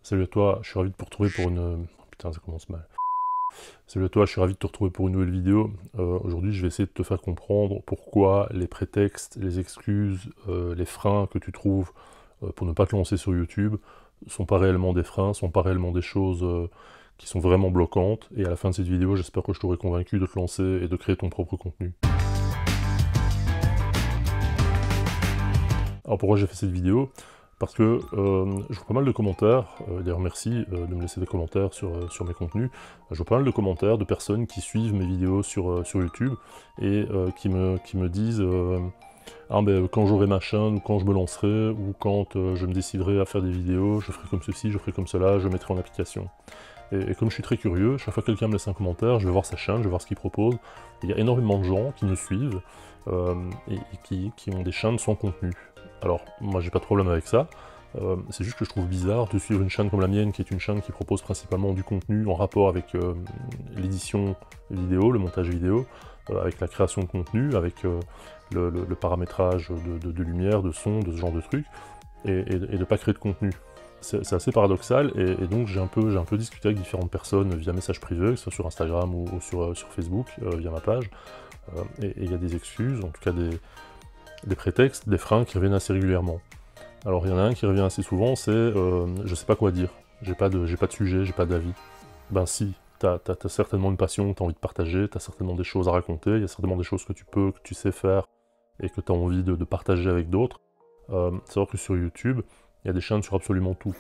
Salut à toi, je suis ravi de te retrouver pour une... Putain, ça commence mal. Salut à toi, je suis ravi de te retrouver pour une nouvelle vidéo. Aujourd'hui, je vais essayer de te faire comprendre pourquoi les prétextes, les excuses, les freins que tu trouves pour ne pas te lancer sur YouTube sont pas réellement des freins, sont pas réellement des choses qui sont vraiment bloquantes. Et à la fin de cette vidéo, j'espère que je t'aurai convaincu de te lancer et de créer ton propre contenu. Alors pourquoi j'ai fait cette vidéo? Parce que je vois pas mal de commentaires, d'ailleurs merci de me laisser des commentaires sur mes contenus, je vois pas mal de commentaires de personnes qui suivent mes vidéos sur YouTube et qui me disent ah ben quand j'aurai ma chaîne, ou quand je me lancerai, ou quand je me déciderai à faire des vidéos, je ferai comme ceci, je ferai comme cela, je mettrai en application. Et comme je suis très curieux, chaque fois que quelqu'un me laisse un commentaire, je vais voir sa chaîne, je vais voir ce qu'il propose. Il y a énormément de gens qui me suivent et qui ont des chaînes sans contenu. Alors, moi j'ai pas de problème avec ça, c'est juste que je trouve bizarre de suivre une chaîne comme la mienne, qui est une chaîne qui propose principalement du contenu en rapport avec l'édition vidéo, le montage vidéo, avec la création de contenu, avec le paramétrage de lumière, de son, de ce genre de trucs, et de pas créer de contenu. C'est assez paradoxal, et donc j'ai un peu discuté avec différentes personnes via message privé, que ce soit sur Instagram ou sur Facebook, via ma page, et il y a des excuses, en tout cas des prétextes, des freins qui reviennent assez régulièrement. Alors il y en a un qui revient assez souvent, c'est je sais pas quoi dire, j'ai pas de sujet, j'ai pas d'avis. Ben si, t'as certainement une passion que t'as envie de partager, t'as certainement des choses à raconter, il y a certainement des choses que tu sais faire, et que t'as envie de partager avec d'autres. Savoir que sur YouTube, il y a des chaînes sur absolument tout.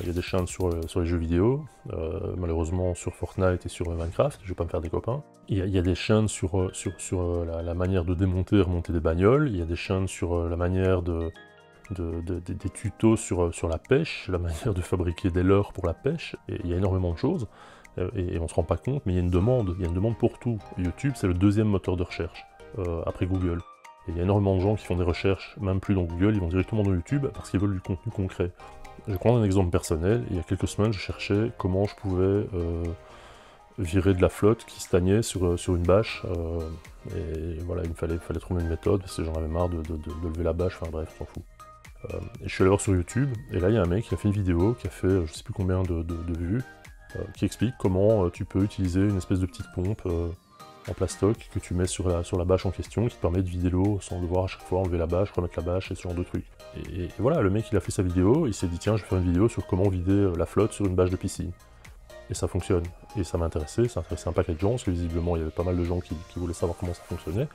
Il y a des chaînes sur les jeux vidéo, malheureusement sur Fortnite et sur Minecraft, je vais pas me faire des copains. Il y a des chaînes sur la manière de démonter et remonter des bagnoles, il y a des chaînes sur la manière des tutos sur la pêche, la manière de fabriquer des leurres pour la pêche, et il y a énormément de choses, et on se rend pas compte, mais il y a une demande pour tout. YouTube, c'est le deuxième moteur de recherche, après Google. Et il y a énormément de gens qui font des recherches, même plus dans Google, ils vont directement dans YouTube, parce qu'ils veulent du contenu concret. Je vais prendre un exemple personnel, il y a quelques semaines, je cherchais comment je pouvais virer de la flotte qui stagnait sur une bâche, et voilà, il me fallait trouver une méthode, parce que j'en avais marre de lever la bâche, enfin bref, on s'en fout. Et je suis allé voir sur YouTube, et là il y a un mec qui a fait une vidéo, qui a fait je sais plus combien de vues, qui explique comment tu peux utiliser une espèce de petite pompe en plastoc que tu mets sur la bâche en question, qui te permet de vider l'eau sans devoir à chaque fois enlever la bâche, remettre la bâche et ce genre de trucs. Et voilà, le mec il a fait sa vidéo, il s'est dit tiens je vais faire une vidéo sur comment vider la flotte sur une bâche de piscine. Et ça fonctionne. Et ça m'intéressait, ça intéressait un paquet de gens, parce que visiblement il y avait pas mal de gens qui voulaient savoir comment ça fonctionnait.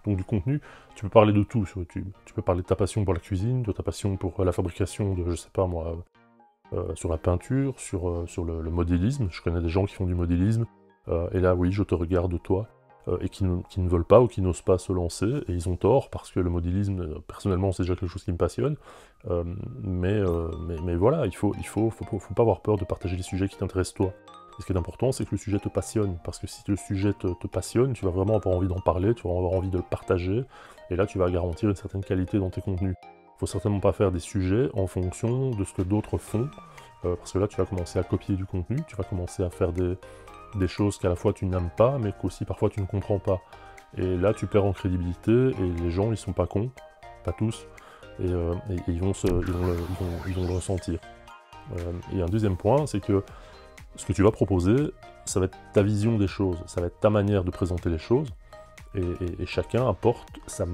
Donc du contenu, tu peux parler de tout sur YouTube. Tu peux parler de ta passion pour la cuisine, de ta passion pour la fabrication de, je sais pas moi, sur la peinture, sur le modélisme. Je connais des gens qui font du modélisme, et là oui, je te regarde toi, et qui ne veulent pas ou qui n'osent pas se lancer, et ils ont tort, parce que le modélisme, personnellement, c'est déjà quelque chose qui me passionne, mais voilà, il faut pas avoir peur de partager les sujets qui t'intéressent toi. Et ce qui est important, c'est que le sujet te passionne, parce que si le sujet te passionne, tu vas vraiment avoir envie d'en parler, tu vas avoir envie de le partager, et là tu vas garantir une certaine qualité dans tes contenus. Il faut certainement pas faire des sujets en fonction de ce que d'autres font, parce que là tu vas commencer à copier du contenu, tu vas commencer à faire des choses qu'à la fois tu n'aimes pas, mais qu'aussi parfois tu ne comprends pas. Et là tu perds en crédibilité, et les gens ils sont pas cons, pas tous, et ils vont le ressentir. Et un deuxième point, c'est que ce que tu vas proposer, ça va être ta vision des choses, ça va être ta manière de présenter les choses, et chacun apporte sa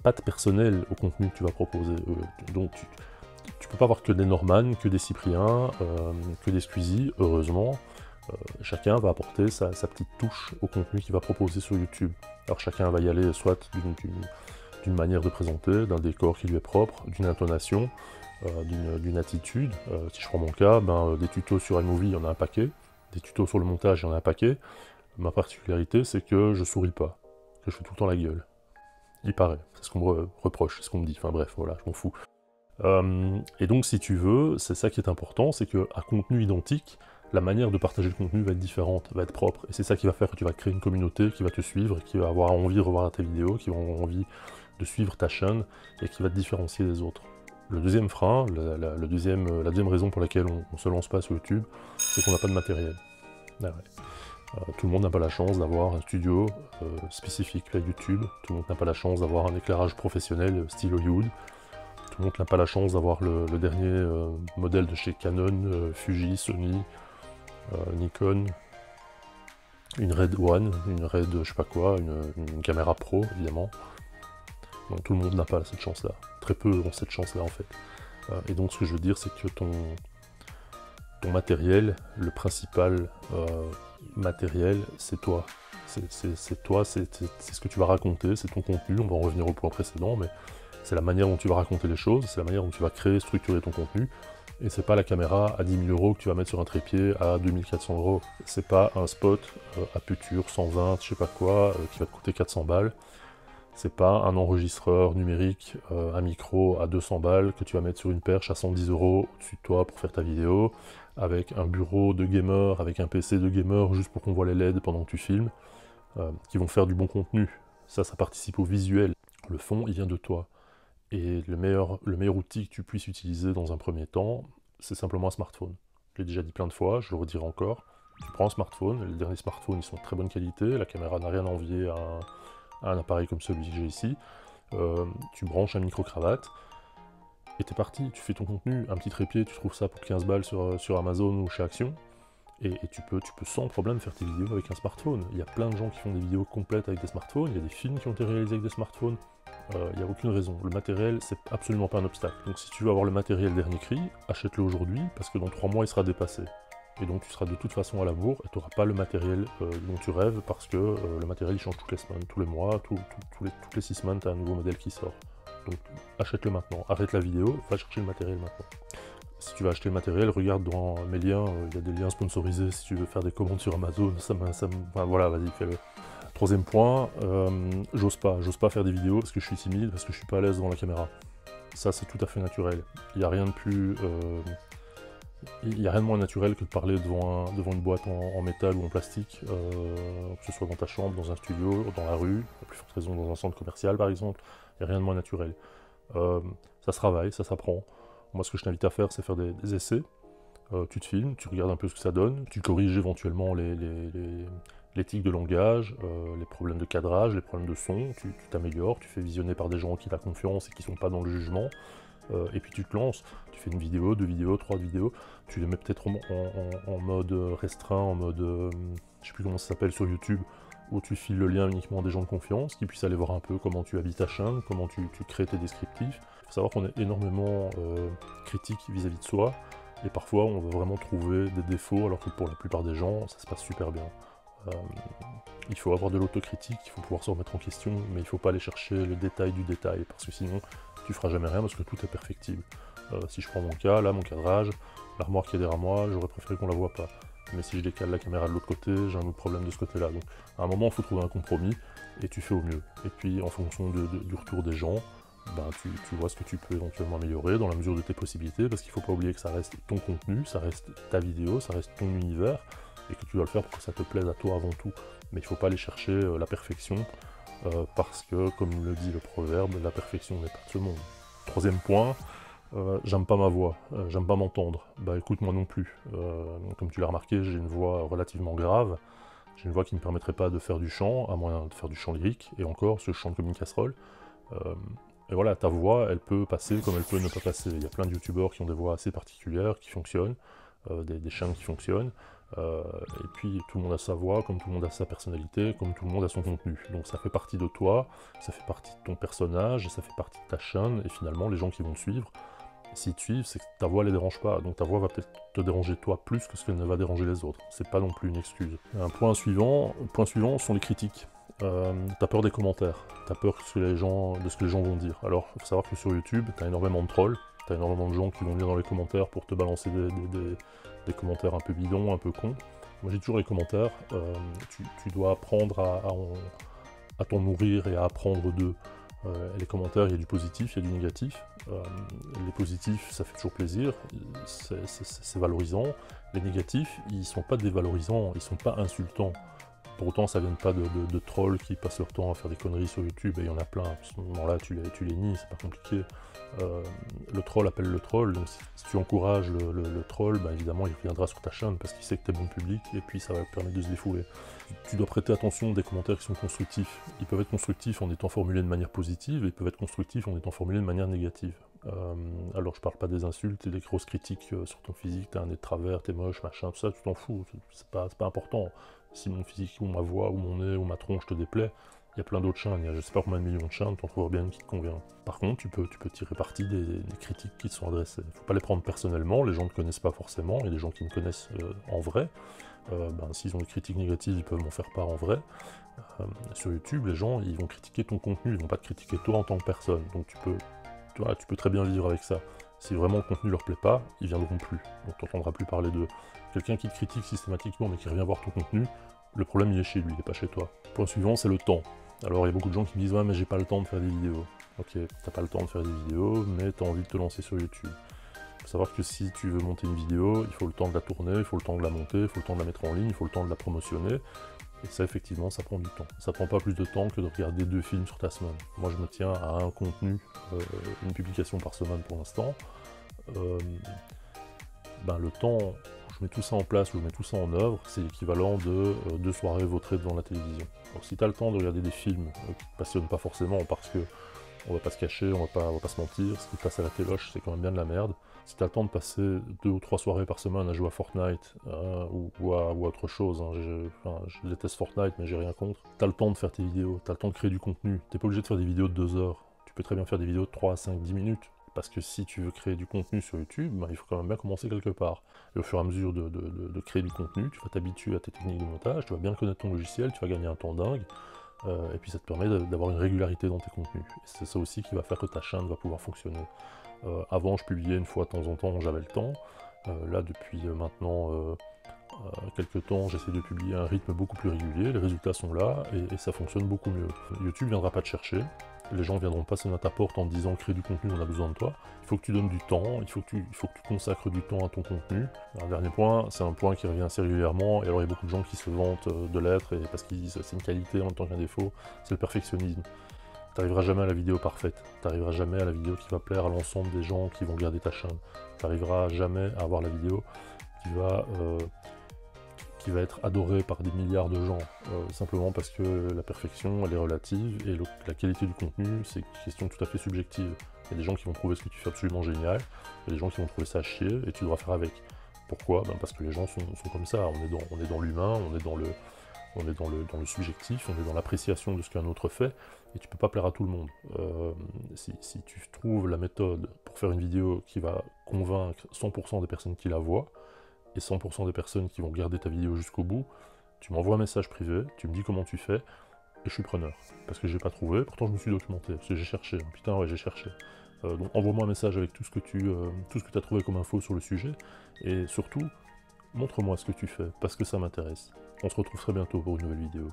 patte personnelle au contenu que tu vas proposer. Donc tu peux pas avoir que des Norman, que des Cyprien, que des Squeezie, heureusement. Chacun va apporter sa petite touche au contenu qu'il va proposer sur YouTube. Alors chacun va y aller soit d'une manière de présenter, d'un décor qui lui est propre, d'une intonation, d'une attitude. Si je prends mon cas, des tutos sur iMovie, il y en a un paquet. Des tutos sur le montage, il y en a un paquet. Ma particularité, c'est que je souris pas, que je fais tout le temps la gueule. Il paraît, c'est ce qu'on me reproche, c'est ce qu'on me dit, enfin bref, voilà, je m'en fous. Et donc si tu veux, c'est ça qui est important, c'est qu'à contenu identique, la manière de partager le contenu va être différente, va être propre, et c'est ça qui va faire que tu vas créer une communauté qui va te suivre, qui va avoir envie de revoir tes vidéos, qui va avoir envie de suivre ta chaîne, et qui va te différencier des autres. Le deuxième frein, la deuxième raison pour laquelle on se lance pas sur YouTube, c'est qu'on n'a pas de matériel. Ah ouais. Tout le monde n'a pas la chance d'avoir un studio spécifique à YouTube, tout le monde n'a pas la chance d'avoir un éclairage professionnel style Hollywood, Tout le monde n'a pas la chance d'avoir le dernier modèle de chez Canon, Fuji, Sony, Nikon, une Red One, une Red je sais pas quoi, une caméra pro évidemment. Donc tout le monde n'a pas cette chance-là. Très peu ont cette chance-là en fait. Et donc ce que je veux dire, c'est que ton matériel, le principal matériel, c'est toi. C'est toi, c'est ce que tu vas raconter, c'est ton contenu. On va en revenir au point précédent, mais c'est la manière dont tu vas raconter les choses, c'est la manière dont tu vas créer, structurer ton contenu. Et c'est pas la caméra à 10 000 € que tu vas mettre sur un trépied à 2400 €. C'est pas un spot à Puture 120, je sais pas quoi, qui va te coûter 400 balles. C'est pas un enregistreur numérique, un micro à 200 balles que tu vas mettre sur une perche à 110 € au-dessus de toi pour faire ta vidéo, avec un bureau de gamer, avec un PC de gamer juste pour qu'on voit les LED pendant que tu filmes, qui vont faire du bon contenu. Ça participe au visuel. Le fond, il vient de toi. Et le meilleur outil que tu puisses utiliser dans un premier temps, c'est simplement un smartphone. Je l'ai déjà dit plein de fois, je le redirai encore. Tu prends un smartphone, les derniers smartphones ils sont de très bonne qualité, la caméra n'a rien à envier à un appareil comme celui que j'ai ici. Tu branches un micro-cravate, et t'es parti, tu fais ton contenu, un petit trépied, tu trouves ça pour 15 balles sur Amazon ou chez Action, et tu peux sans problème faire tes vidéos avec un smartphone. Il y a plein de gens qui font des vidéos complètes avec des smartphones, il y a des films qui ont été réalisés avec des smartphones, il n'y a aucune raison. Le matériel, c'est absolument pas un obstacle. Donc si tu veux avoir le matériel dernier cri, achète-le aujourd'hui, parce que dans 3 mois, il sera dépassé. Et donc tu seras de toute façon à la bourre, et tu n'auras pas le matériel dont tu rêves, parce que le matériel il change toutes les semaines, tous les mois, toutes les 6 semaines, tu as un nouveau modèle qui sort. Donc achète-le maintenant, arrête la vidéo, va chercher le matériel maintenant. Si tu vas acheter le matériel, regarde dans mes liens, il y a des liens sponsorisés si tu veux faire des commandes sur Amazon, enfin, voilà, vas-y, fais-le. Troisième point, j'ose pas faire des vidéos parce que je suis timide, parce que je suis pas à l'aise devant la caméra. Ça c'est tout à fait naturel. Il n'y a rien de plus... il n'y a rien de moins naturel que de parler devant une boîte en métal ou en plastique, que ce soit dans ta chambre, dans un studio, dans la rue, à plus forte raison dans un centre commercial par exemple. Il n'y a rien de moins naturel. Ça se travaille, ça s'apprend. Moi ce que je t'invite à faire, c'est faire des essais. Tu te filmes, tu regardes un peu ce que ça donne, tu corriges éventuellement les tics de langage, les problèmes de cadrage, les problèmes de son, tu t'améliores, tu fais visionner par des gens qui t'as confiance et qui ne sont pas dans le jugement, et puis tu te lances, tu fais une vidéo, 2 vidéos, 3 vidéos, tu les mets peut-être en mode restreint, en mode, je sais plus comment ça s'appelle sur YouTube, où tu files le lien uniquement à des gens de confiance, qui puissent aller voir un peu comment tu habilles ta chaîne, comment tu crées tes descriptifs. Il faut savoir qu'on est énormément critique vis-à-vis de soi, et parfois on va vraiment trouver des défauts, alors que pour la plupart des gens, ça se passe super bien. Il faut avoir de l'autocritique, il faut pouvoir se remettre en question, mais il ne faut pas aller chercher le détail du détail, parce que sinon tu feras jamais rien, parce que tout est perfectible. Si je prends mon cas, là, mon cadrage, l'armoire qui est derrière moi, j'aurais préféré qu'on la voit pas. Mais si je décale la caméra de l'autre côté, j'ai un autre problème de ce côté-là. Donc à un moment, il faut trouver un compromis, et tu fais au mieux. Et puis en fonction du retour des gens, ben, tu vois ce que tu peux éventuellement améliorer dans la mesure de tes possibilités, parce qu'il ne faut pas oublier que ça reste ton contenu, ça reste ta vidéo, ça reste ton univers, et que tu dois le faire pour que ça te plaise à toi avant tout. Mais il ne faut pas aller chercher la perfection, parce que, comme le dit le proverbe, la perfection n'est pas de ce monde. Troisième point, j'aime pas ma voix, j'aime pas m'entendre. Bah écoute, moi non plus. Comme tu l'as remarqué, j'ai une voix relativement grave, j'ai une voix qui ne me permettrait pas de faire du chant, à moins de faire du chant lyrique, et encore, je chante comme une casserole. Et voilà, ta voix, elle peut passer comme elle peut ne pas passer. Il y a plein de youtubeurs qui ont des voix assez particulières, qui fonctionnent, des chaînes qui fonctionnent, et puis tout le monde a sa voix, comme tout le monde a sa personnalité, comme tout le monde a son contenu. Donc ça fait partie de toi, ça fait partie de ton personnage, ça fait partie de ta chaîne, et finalement les gens qui vont te suivre, s'ils te suivent, c'est que ta voix les dérange pas, donc ta voix va peut-être te déranger toi plus que ce qu'elle ne va déranger les autres. C'est pas non plus une excuse. Un point suivant sont les critiques. T'as peur des commentaires, t'as peur de ce que les gens vont dire. Alors, il faut savoir que sur YouTube, t'as énormément de trolls, t'as énormément de gens qui vont venir dans les commentaires pour te balancer des commentaires un peu bidons, un peu cons. Moi j'ai toujours les commentaires, tu dois apprendre à t'en nourrir et à apprendre d'eux. Les commentaires, il y a du positif, il y a du négatif. Les positifs, ça fait toujours plaisir, c'est valorisant. Les négatifs, ils sont pas dévalorisants, ils sont pas insultants. Pour autant, ça ne vient pas de trolls qui passent leur temps à faire des conneries sur YouTube, et il y en a plein. À ce moment-là, tu les nies, c'est pas compliqué. Le troll appelle le troll, donc si tu encourages le troll, bah, évidemment, il reviendra sur ta chaîne parce qu'il sait que tu es bon public, et puis ça va te permettre de se défouler. Tu dois prêter attention des commentaires qui sont constructifs. Ils peuvent être constructifs en étant formulés de manière positive, et ils peuvent être constructifs en étant formulés de manière négative. Alors je parle pas des insultes et des grosses critiques sur ton physique, t'as un nez de travers, t'es moche, machin, tout ça, tu t'en fous, c'est pas important. Si mon physique ou ma voix ou mon nez ou ma tronche te déplaît, il y a plein d'autres chaînes, il y a je sais pas combien de millions de chaînes, t'en trouveras bien une qui te convient. Par contre, tu peux tirer parti des critiques qui te sont adressées. Faut pas les prendre personnellement, les gens ne te connaissent pas forcément, et les gens qui me connaissent en vrai, s'ils ont des critiques négatives, ils peuvent m'en faire part en vrai. Sur YouTube, les gens, ils vont critiquer ton contenu, ils vont pas te critiquer toi en tant que personne, donc tu peux très bien vivre avec ça. Si vraiment le contenu leur plaît pas, ils viendront plus, donc tu n'entendras plus parler d'eux. Quelqu'un qui te critique systématiquement mais qui revient voir ton contenu, le problème il est chez lui, il n'est pas chez toi. Point suivant, c'est le temps. Alors il y a beaucoup de gens qui me disent « Ouais mais j'ai pas le temps de faire des vidéos ». Ok, t'as pas le temps de faire des vidéos, mais t'as envie de te lancer sur YouTube. Il faut savoir que si tu veux monter une vidéo, il faut le temps de la tourner, il faut le temps de la monter, il faut le temps de la mettre en ligne, il faut le temps de la promotionner. Et ça, effectivement, ça prend du temps. Ça prend pas plus de temps que de regarder 2 films sur ta semaine. Moi, je me tiens à un contenu, une publication par semaine pour l'instant. Le temps où je mets tout ça en place, où je mets tout ça en œuvre, c'est l'équivalent de 2 soirées vautrées devant la télévision. Alors si tu as le temps de regarder des films qui ne te passionnent pas forcément, parce que on va pas se cacher, on va pas se mentir, ce qui passe à la téloche, c'est quand même bien de la merde. Si t'as le temps de passer 2 ou 3 soirées par semaine à jouer à Fortnite, ou à autre chose, je déteste Fortnite, mais j'ai rien contre, t'as le temps de faire tes vidéos, t'as le temps de créer du contenu, t'es pas obligé de faire des vidéos de 2 heures, tu peux très bien faire des vidéos de 3, 5, 10 minutes, parce que si tu veux créer du contenu sur YouTube, il faut quand même bien commencer quelque part. Et au fur et à mesure de créer du contenu, tu vas t'habituer à tes techniques de montage, tu vas bien connaître ton logiciel, tu vas gagner un temps dingue, et puis ça te permet d'avoir une régularité dans tes contenus. Et c'est ça aussi qui va faire que ta chaîne va pouvoir fonctionner. Avant, je publiais une fois de temps en temps, j'avais le temps. Là, depuis maintenant quelques temps, j'essaie de publier à un rythme beaucoup plus régulier, les résultats sont là, et ça fonctionne beaucoup mieux. YouTube ne viendra pas te chercher, les gens ne viendront pas sonner à ta porte en te disant « crée du contenu, on a besoin de toi ». Il faut que tu donnes du temps, il faut que tu consacres du temps à ton contenu. Un dernier point, c'est un point qui revient assez régulièrement, et alors il y a beaucoup de gens qui se vantent de l'être, parce qu'ils disent c'est une qualité en même temps qu'un défaut, c'est le perfectionnisme. T'arriveras jamais à la vidéo parfaite, t'arriveras jamais à la vidéo qui va plaire à l'ensemble des gens qui vont regarder ta chaîne. T'arriveras jamais à avoir la vidéo qui va être adorée par des milliards de gens, simplement parce que la perfection, elle est relative, et la qualité du contenu, c'est une question tout à fait subjective. Il y a des gens qui vont trouver ce que tu fais absolument génial, il y a des gens qui vont trouver ça à chier, et tu devras faire avec. Pourquoi? Parce que les gens sont comme ça, on est dans l'humain, on est dans le subjectif, on est dans l'appréciation de ce qu'un autre fait, et tu peux pas plaire à tout le monde. Si tu trouves la méthode pour faire une vidéo qui va convaincre 100% des personnes qui la voient, et 100% des personnes qui vont regarder ta vidéo jusqu'au bout, tu m'envoies un message privé, tu me dis comment tu fais, et je suis preneur. Parce que j'ai pas trouvé, pourtant je me suis documenté, parce que j'ai cherché, putain ouais j'ai cherché. Donc envoie-moi un message avec tout ce que tu as trouvé comme info sur le sujet, et surtout, montre-moi ce que tu fais, parce que ça m'intéresse. On se retrouve très bientôt pour une nouvelle vidéo.